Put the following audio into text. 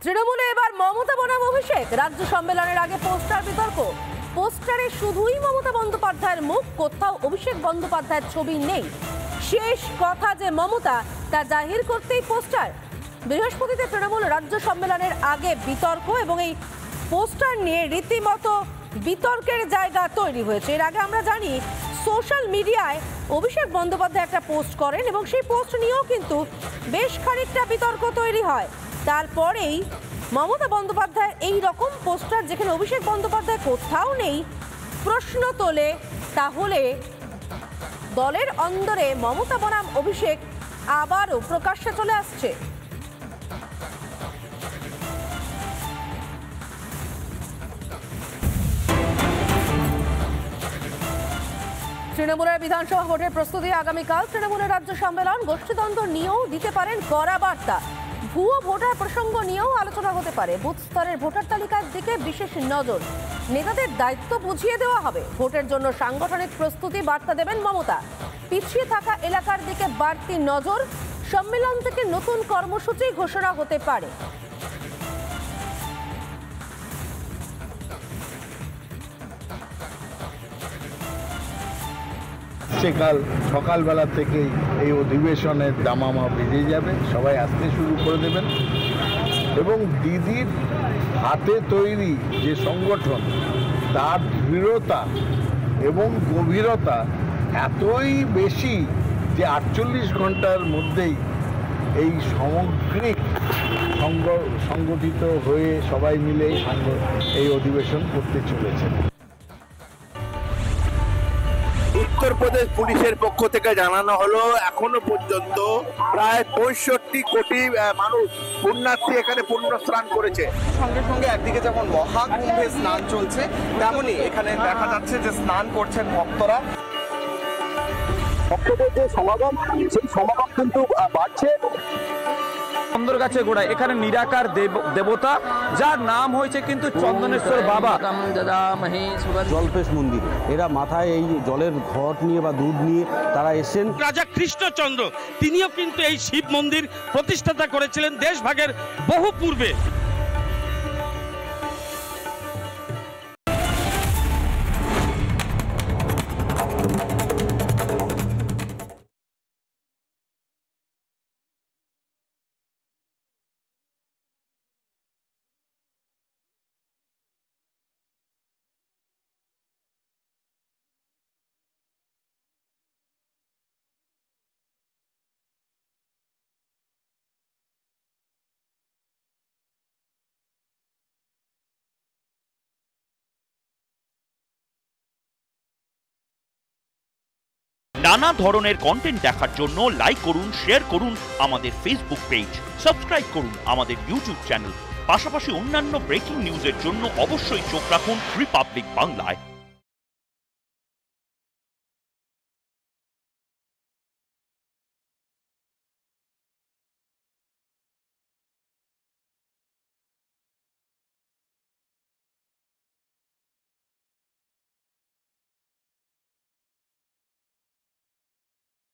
তৃণমূলে এবার মমতা বনাম অভিষেক। রাজ্য সম্মেলনের আগে পোস্টার বিতর্ক। পোস্টারে শুধুই মমতা বন্দ্যোপাধ্যায়ের মুখ, কোথাও অভিষেক বন্দ্যোপাধ্যায়ের ছবি নেই। শেষ কথা যে মমতা, তা জাহির করতেই পোস্টার। বৃহস্পতিতে তৃণমূল রাজ্য সম্মেলনের আগে বিতর্ক এবং এই পোস্টার নিয়ে রীতিমতো বিতর্কের জায়গা তৈরি হয়েছে। এর আগে আমরা জানি সোশ্যাল মিডিয়ায় অভিষেক বন্দ্যোপাধ্যায় একটা পোস্ট করেন এবং সেই পোস্ট নিয়েও কিন্তু বেশ খানিকটা বিতর্ক তৈরি হয়। তারপরেই মমতা বন্দ্যোপাধ্যায়ের এই রকম পোস্টার, যেখানে অভিষেক বন্দ্যোপাধ্যায় কোথাও নেই, প্রশ্ন তোলে তাহলে দলের অন্দরে মমতা বনাম অভিষেক আবারও প্রকাশ্যে চলে আসছে। তৃণমূলের বিধানসভা ভোটের প্রস্তুতি আগামীকাল। তৃণমূলের রাজ্য সম্মেলন, গোষ্ঠীদ্বন্দ্ব নিয়েও দিতে পারেন কড়া বার্তা। ভুয়ো ভোটার প্রসঙ্গ নিয়েও আলোচনা হতে পারে। বুথ স্তরের ভোটার তালিকার দিকে বিশেষ নজর। নেতাদের দায়িত্ব বুঝিয়ে দেওয়া হবে। ভোটের জন্য সাংগঠনিক প্রস্তুতি বার্তা দেবেন মমতা। পিছিয়ে থাকা এলাকার দিকে বাড়তি নজর। সম্মেলন থেকে নতুন কর্মসূচি ঘোষণা হতে পারে। কাল সকালবেলা থেকেই এই অধিবেশনের দামামা বেজে যাবে, সবাই আসতে শুরু করে দেবেন এবং দিদির হাতে তৈরি যে সংগঠন, তার দৃঢ়তা এবং গভীরতা এতই বেশি যে 48 ঘন্টার মধ্যেই এই সামগ্রিক সংগঠিত হয়ে সবাই মিলে এই অধিবেশন করতে চলেছে। উত্তরপ্রদেশ পুলিশের পক্ষ থেকে জানানো হলো এখনো পর্যন্ত প্রায় 65 কোটি মানুষ পুণ্যার্থী এখানে পুণ্য স্নান করেছে। সঙ্গে সঙ্গে একদিকে যেমন মহাকুম্ভে স্নান চলছে, তেমনি এখানে দেখা যাচ্ছে যে স্নান করছেন ভক্তরা। ভক্তদের যে সমাগম, সেই সমাগম কিন্তু বাড়ছে। চন্দরগাছে গোড়ায় এখানে নিরাকার দেবতা, যার নাম হয়েছে কিন্তু চন্দনেশ্বর বাবা। জলপেশ মন্দির, এরা মাথায় এই জলের ঘট নিয়ে বা দুধ নিয়ে তারা এসেছেন। রাজা কৃষ্ণচন্দ্র তিনিও কিন্তু এই শিব মন্দির প্রতিষ্ঠাতা করেছিলেন দেশভাগের বহু পূর্বে। নানা ধরনের কন্টেন্ট দেখার জন্য লাইক করুন, শেয়ার করুন আমাদের ফেসবুক পেজ, সাবস্ক্রাইব করুন আমাদের ইউটিউব চ্যানেল। পাশাপাশি অন্যান্য ব্রেকিং নিউজের জন্য অবশ্যই চোখ রাখুন রিপাবলিক বাংলায়।